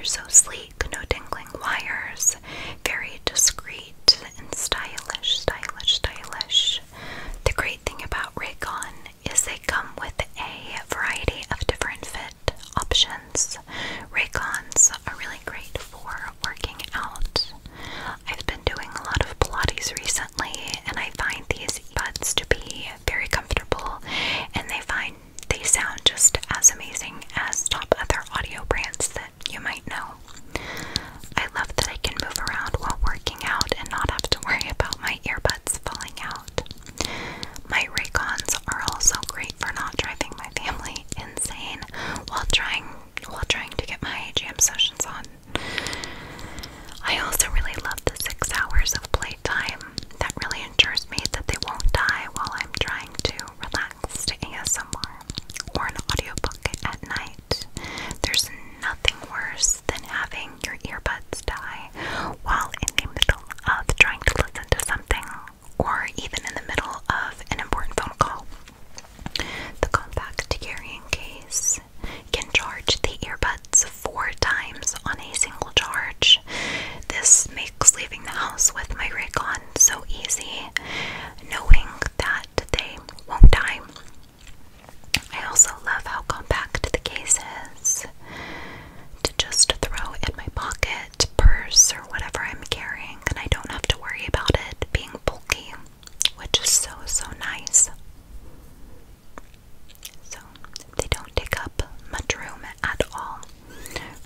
They're so sleek, no dangling wires, very discreet and stylish, stylish, stylish. The great thing about Raycon is they come with a variety of different fit options. Raycons are really great for working out. I've been doing a lot of Pilates recently, and I find these buds to be very comfortable, and they sound just as amazing as top other audio brands that you might know. I love that I can move around while working out and not have to worry about my earbuds falling out. My Raycons are also great for not driving my family insane while trying to get my jam sessions on. I also really love the 6 hours of playtime. That really ensures me that they won't die while I'm trying to relax to ASMR or an audiobook at night. There's nothing worse than having your earbuds die while in the middle of trying to listen to something, or even in the middle of an important phone call. The compact carrying case can charge the earbuds 4 times on a single charge. This makes leaving the house with my Raycon so easy, knowing that they won't die. I also love how compact the case is to just throw in my pocket, purse, or whatever I'm carrying, and I don't have to worry about it being bulky, which is so, so nice. So, they don't take up much room at all.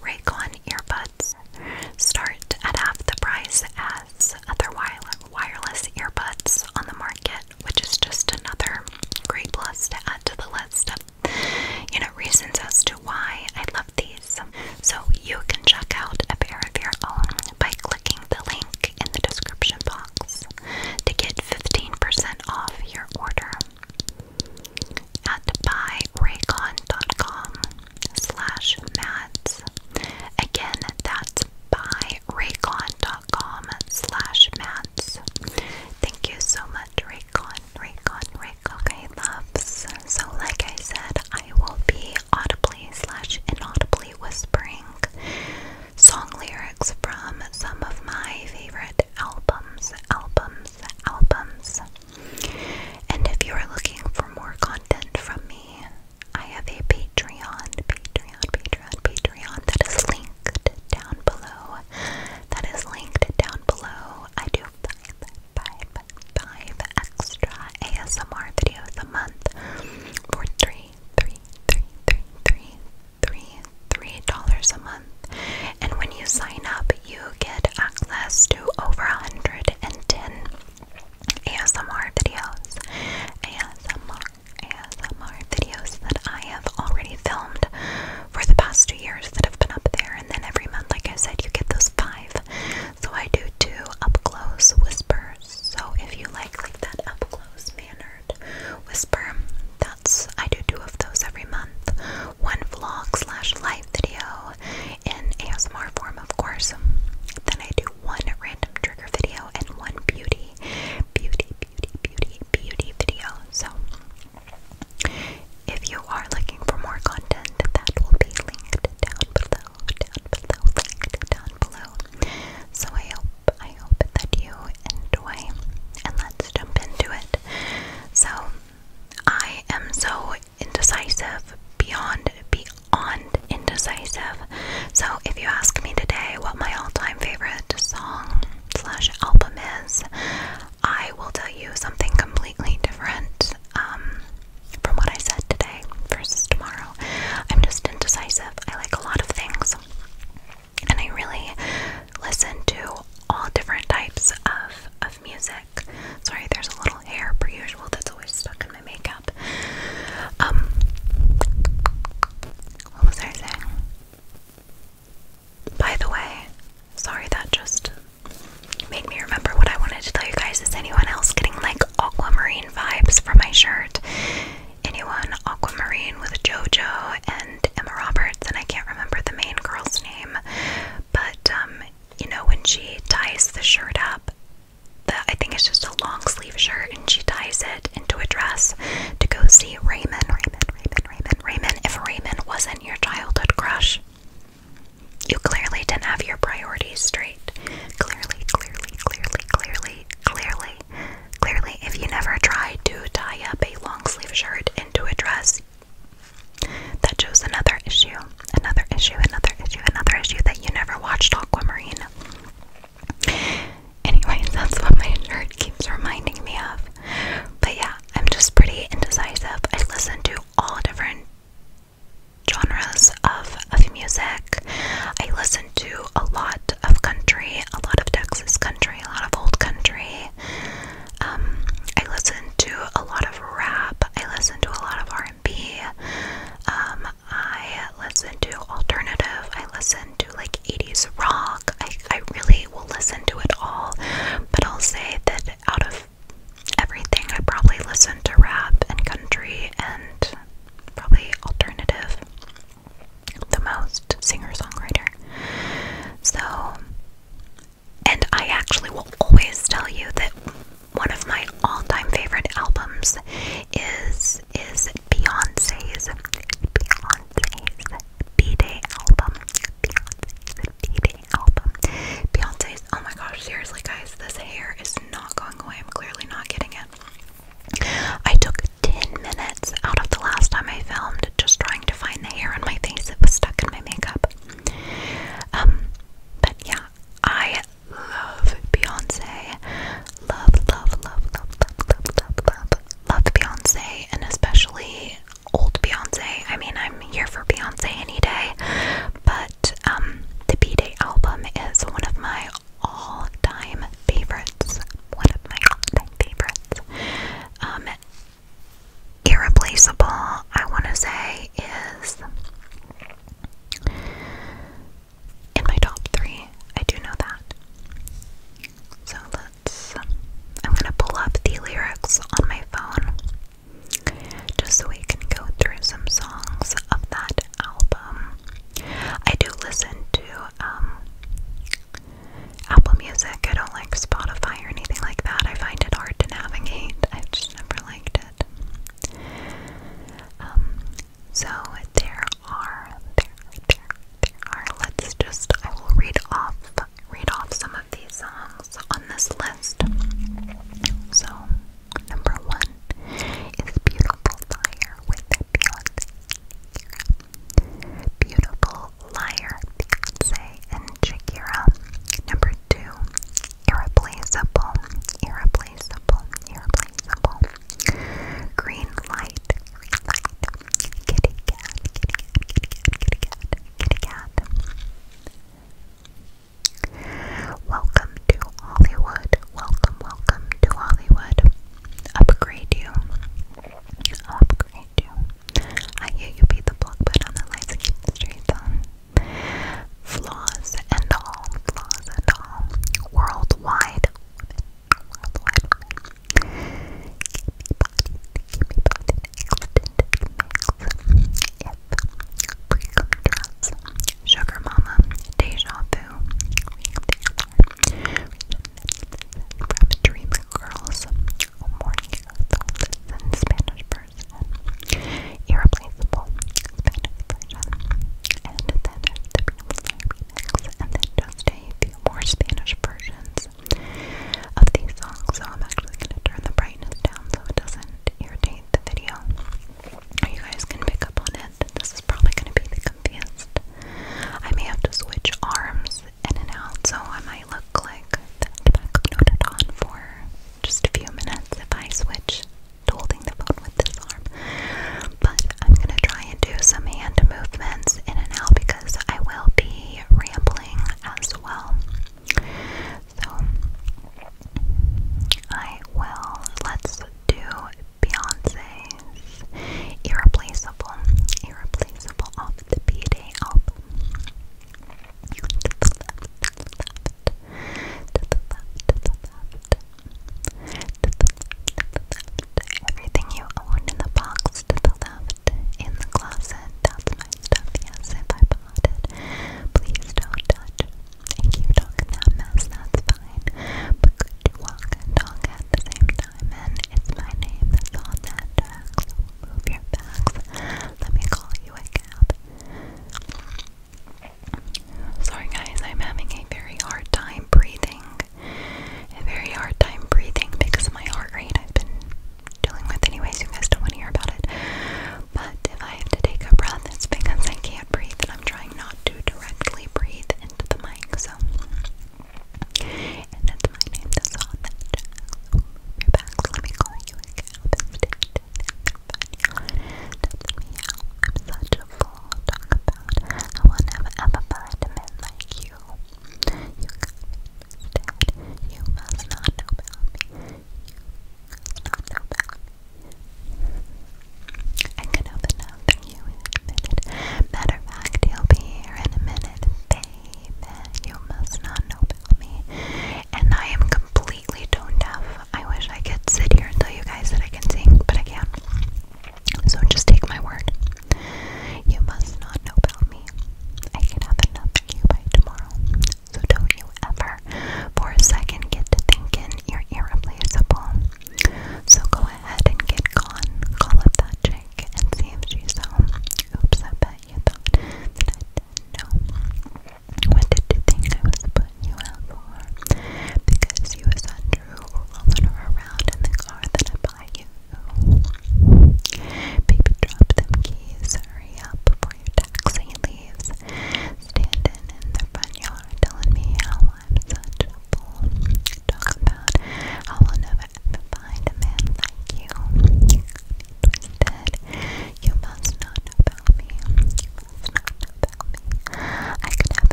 Raycon earbuds start at half the price as other wireless earbuds on the market, which is just another great plus to add to the list of, reasons as to why I love these. So you can check out a pair of your own by clicking the link in the description box to get 15% off your order at buyraycon.com/mads. Again, that's buyraycon.com/mads. Thank you so much, Raycon. Okay, loves. So like I said, I will be audibly/inaudibly whispering song lyrics from some of my favorite albums. And if you are looking for more content from me, I have a Patreon that is linked down below. I do five extra ASMR videos a month for $3 a month. And when you sign up, you get access to over 110 ASMR videos. ASMR videos that I have already filmed for the past 2 years that have been up there, and then every month, like I said, you get those 5. So I do 2 up-close whispers. So if you like that up-close mannered whisper, I do 2 of those every month. 1 vlog/live video in ASMR form, of course. Then I do 1 random trigger video and 1 beauty video. So if you are looking for more content, that will be linked down below. So I hope that you enjoy, and let's jump into it. So I am so indecisive, beyond indecisive. So if you ask me today what my all-time favorite song/album is, I will tell you something completely different from what I said today versus tomorrow. I'm just indecisive. I like a lot of things, and I really listen to all different types of music. Sorry, there's a little hair per usual that's always stuck in my makeup. What was I saying? By the way, sorry, that just made me remember what I wanted to tell you guys. Is anyone else getting like aquamarine vibes from my shirt? Anyone aquamarine with JoJo and Emma Roberts, and I can't remember the main girl's name, but when she ties the shirt up, I think it's just a long sleeve shirt, and she ties it into a dress to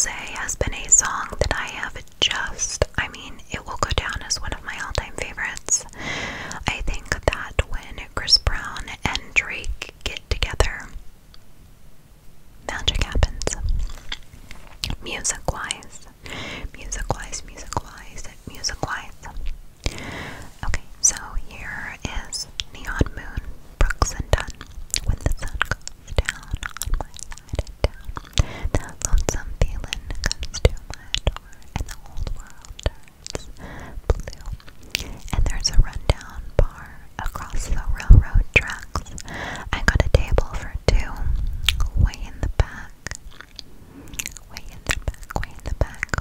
say has been a song that I have I mean, it will go down as one of my all-time favorites. I think that when Chris Brown and Drake get together, magic happens. Music-wise. Okay, so here is Neon Moon, Brooks and Dunn. When the sun goes down on my side of town, that lonesome feeling comes to my door, and the whole world turns blue. And there's a rundown bar across the railroad tracks. I got a table for two, way in the back. Way in the back,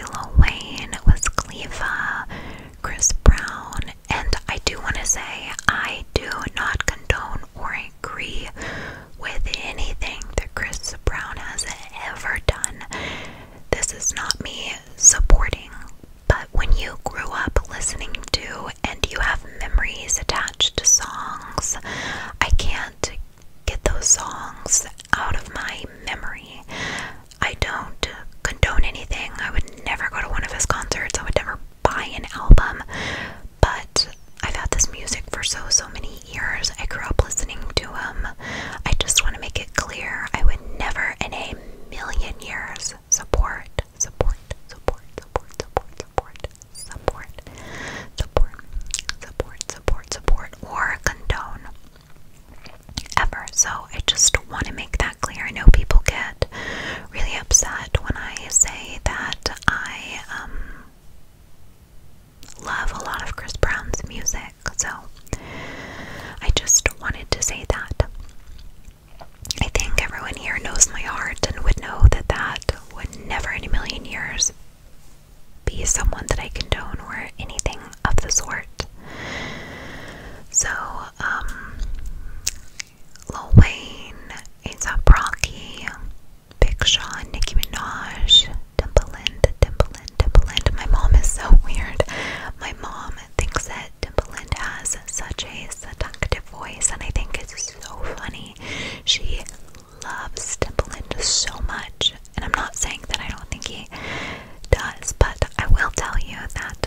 say Lil Wayne, Wiz Khalifa, Chris Brown, and I do want to say I do not condone or agree with anything that Chris Brown has ever done. This is not me supporting, but when you grew up listening to and you have memories attached to songs, I can't get those songs out of my memory. I don't condone anything. I would never go to one of his concerts. I would never buy an album, but I've had this music for so many years. I grew up listening to him. I just want to make it clear, I would never in a million years support, or condone ever. So I just want to make that clear. I know people get really upset when I say that I love a lot of Chris Brown's music, so I just wanted to say that. I think everyone here knows my heart and would know that that would never in a million years be someone that I condone or anything of the sort. So, Lil Wayne, A$AP Rocky, Big Sean, Nicki Minaj, Timbaland. My mom is so weird. My mom thinks that Timbaland has such a seductive voice, and I think it's so funny. She loves Timbaland so much, and I'm not saying that I don't think he does, but I will tell you that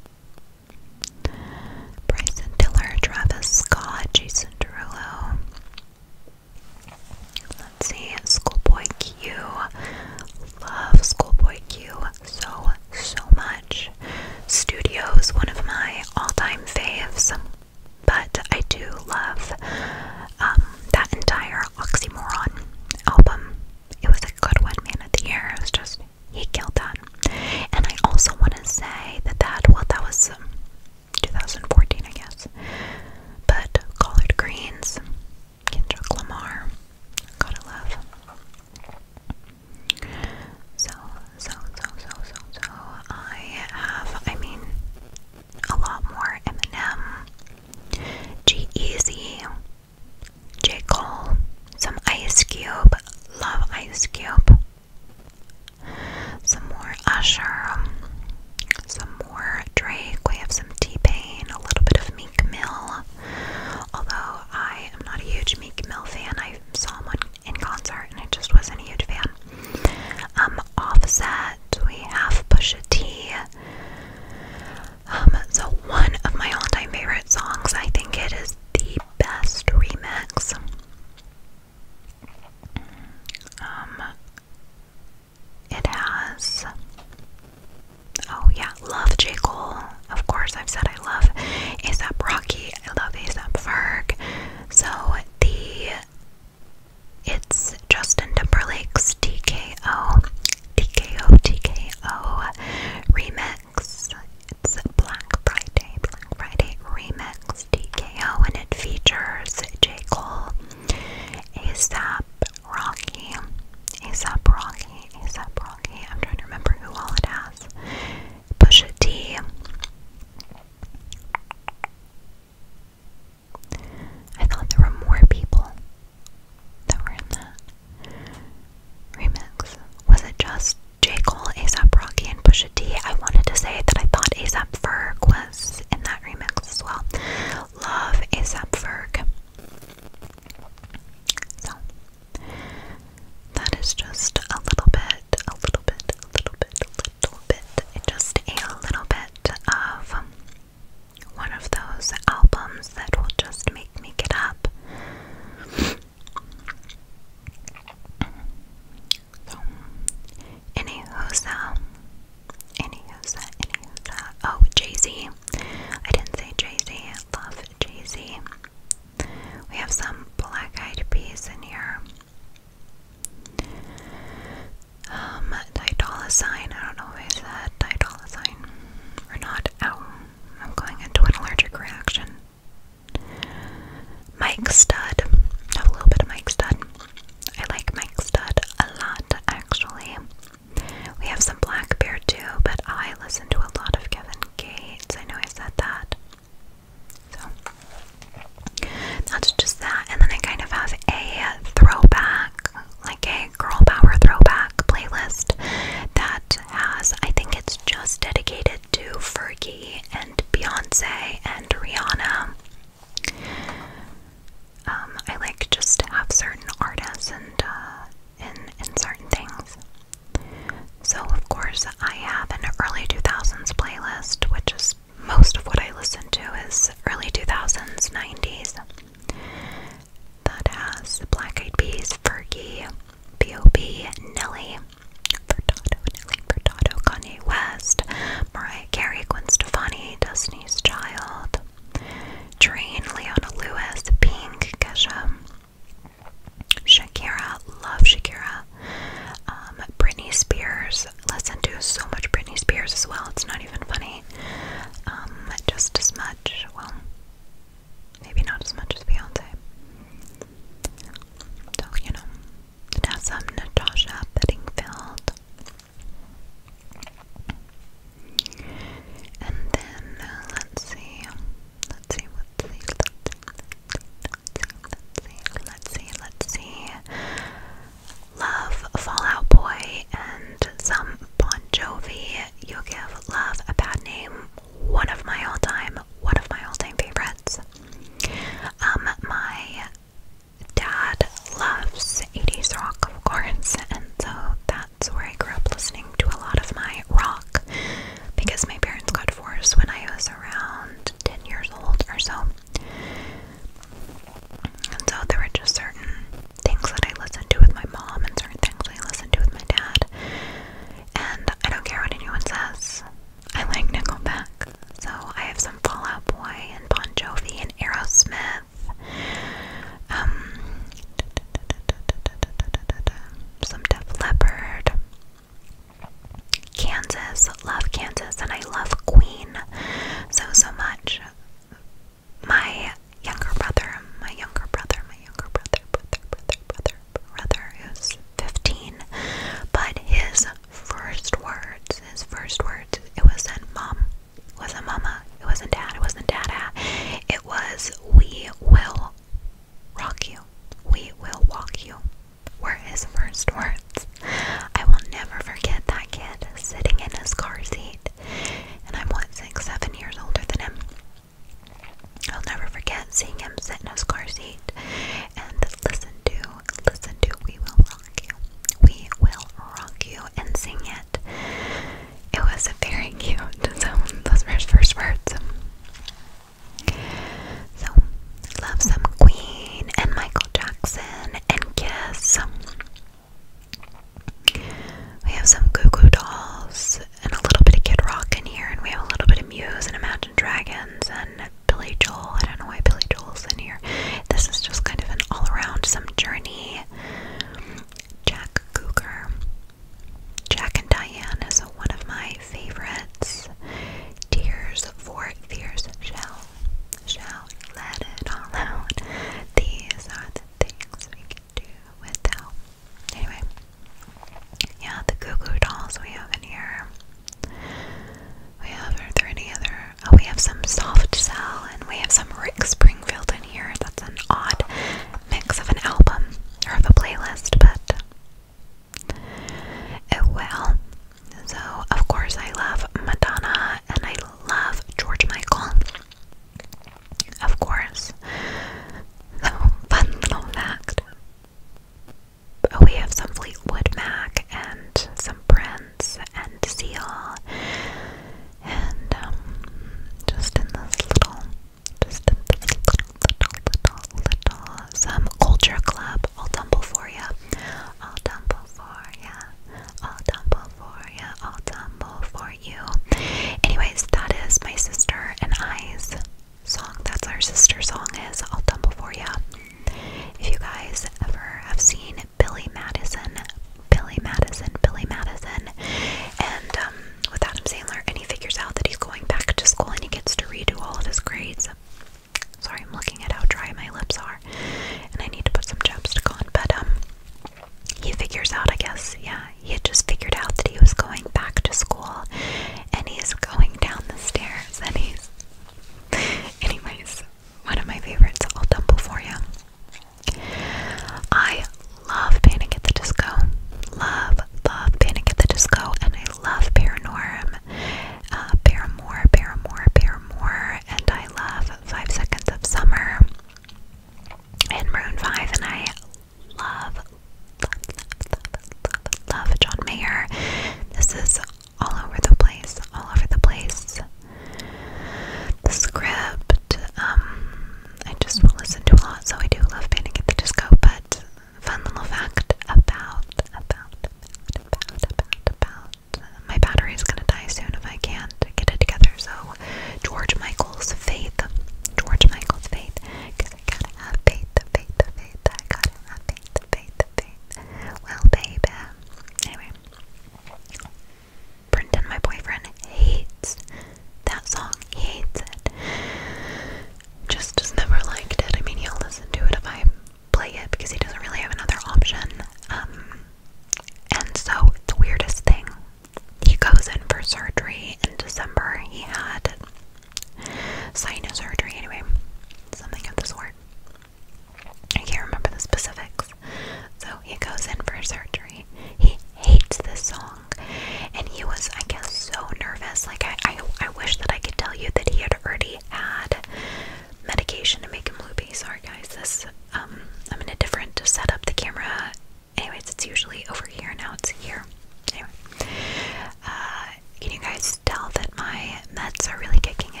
meds are really kicking in.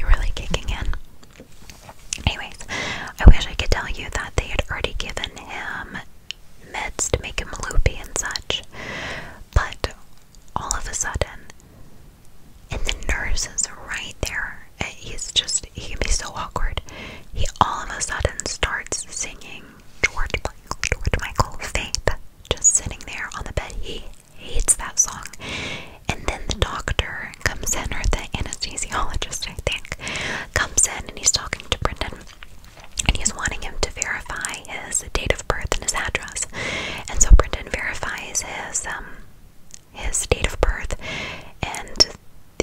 Really kicking in. Anyways, I wish I could tell you that they had already given him meds to make him loopy and such. But all of a sudden, and the nurse is right there. He can be so awkward. He all of a sudden starts singing George Michael, Faith, just sitting there on the bed. He hates that song. And then the doctor comes in, or the anesthesiologist, I think, comes in, and he's talking to Brendan, and he's wanting him to verify his date of birth and his address. And so Brendan verifies his date of birth, and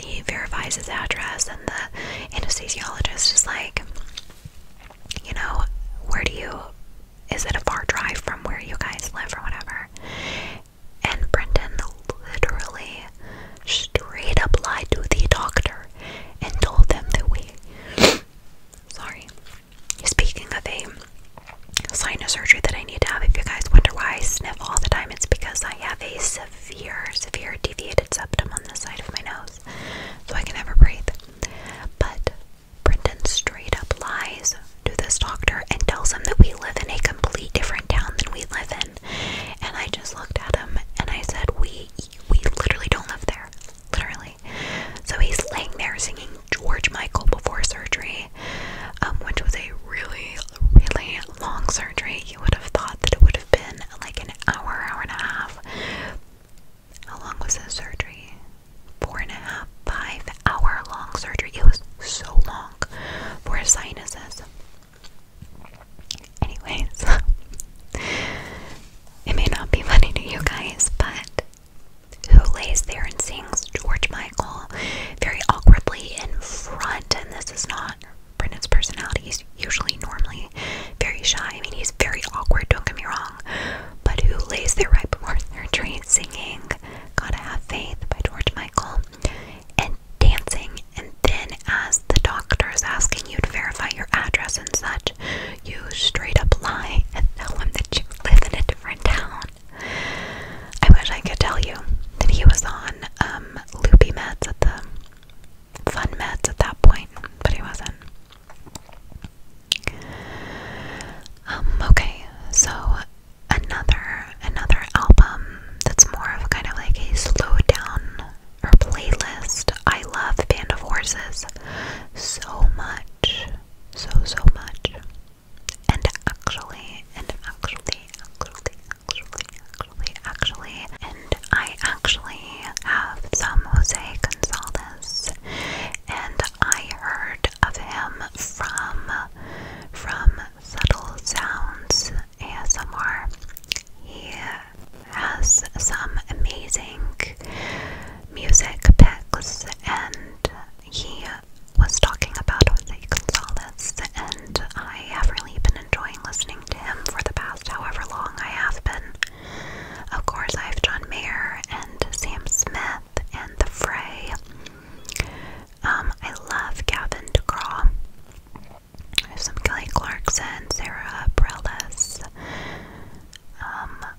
he verifies his address, and the anesthesiologist is like, is it a far drive from where you guys live or whatever? And Brendan literally straight up lied to the doctor and told them that speaking of a sinus surgery that I need to have, if you guys wonder why I sniff all the time, it's because I have a severe deviated septum on the side of my nose, so I can never breathe. But Brendan straight up lies to this doctor and tells him that we live in a complete different town than we live in. And I just looked at him and I said, we literally don't live there. Literally. So he's laying there singing George Michael before surgery, which was a really long surgery. You would have thought that it would have been like an hour and a half. How long was his surgery? 4.5, 5-hour long surgery. It was so long for his sinuses. Anyways, it may not be funny to you guys, but who lays there and sings George Michael very awkwardly in front? And this is not Brendan's personality. He's usually normally very shy. I mean, he's very awkward, don't get me wrong. But who lays there right before surgery singing Gotta Have Faith by George Michael and dancing? And then as the doctor is asking you to verify your address and such, you straight up lie and tell him that you live in a different town. I wish I could tell you that he was on loopy meds at the fun meds at that point, but he wasn't. Okay, so another album that's more of kind of like a slow down or playlist. I love Band of Horses so much, so much. And I actually have some Jose Gonzalez, and I heard of him from Subtle Sounds ASMR. He has some amazing music picks, and he was talking about Jose Gonzalez, and I have really been enjoying listening to him for the past however long I have been. Of course, I have John Mayer and Sam Smith and The Fray. I love Gavin DeGraw. I have some Kelly Clarkson, Sarah Bareilles.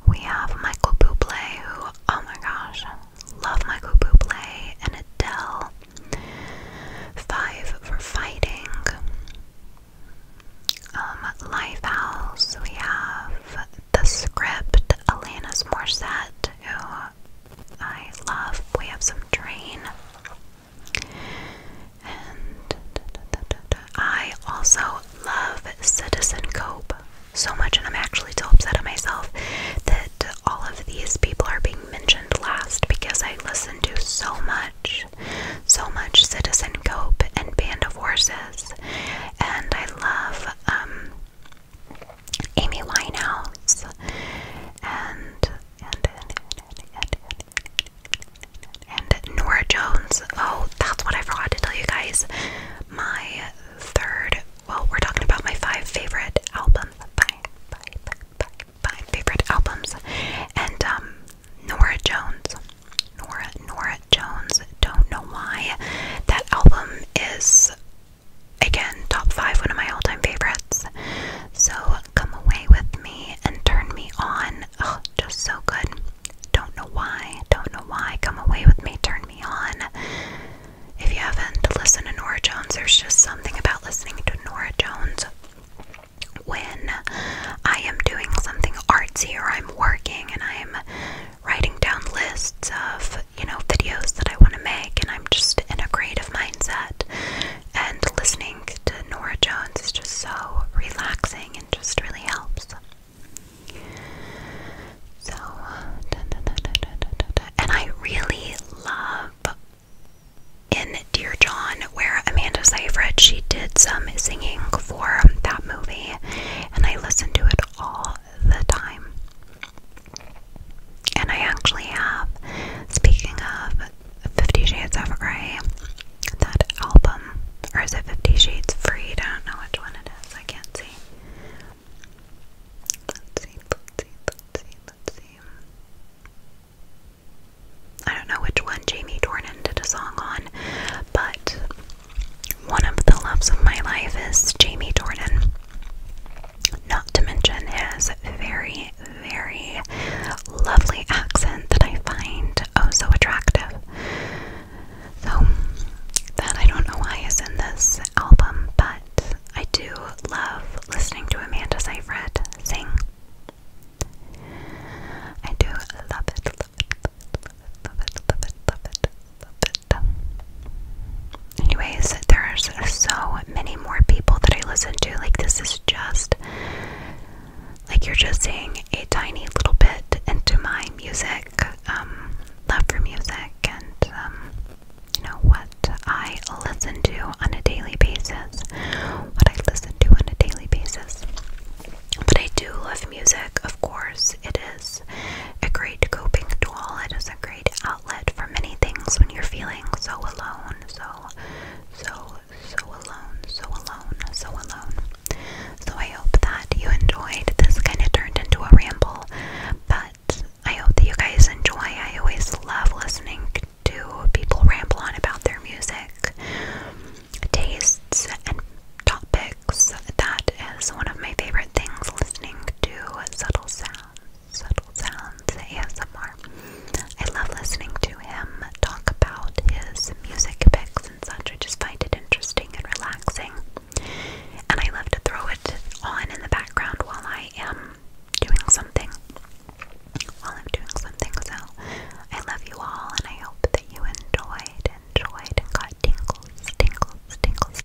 We have Michael Bublé, who, oh my gosh, love Michael Bublé, and Adele. 5 for Fighting. Lifehouse. We have The Script, Alanis Morissette, who I love. We have some Train. And I also love Citizen Cope so much, and I'm actually so upset at myself that all of these people are being mentioned last, because I listen to so much Citizen Cope and Band of Horses, and I love Amy Winehouse and Nora Jones. Oh, that's what I forgot to tell you guys. My third, well, we're talking about my 5 favorite albums. 5 favorite albums. And Nora Jones. Nora Jones. Don't know why. That album is, again, top there's just something about listening to Nora Jones when I am doing something artsy or I'm working and I'm writing down lists of, videos that I want to make, and I'm just in a creative mindset, and listening to Nora Jones is just so relaxing and just really helps. So, and I really love in Dear John, where Amanda Seyfried, she did some singing for that movie, and I listen to it all the time. And I actually have, speaking of 50 Shades of Grey, that album, or is it 50 Shades Freed? I don't know which one it is, I can't see. Let's see. I don't know which one Jamie Dornan did a song on, but one of the loves of my life is Jamie Dornan. Not to mention his very, very lovely accent that I find oh so attractive. So, that I don't know why is in this album, but I do love listening to Amanda Seyfried sing. I do love it. Anyways, there's so many more people that I listen to. Like, this is just, like, you're just seeing a tiny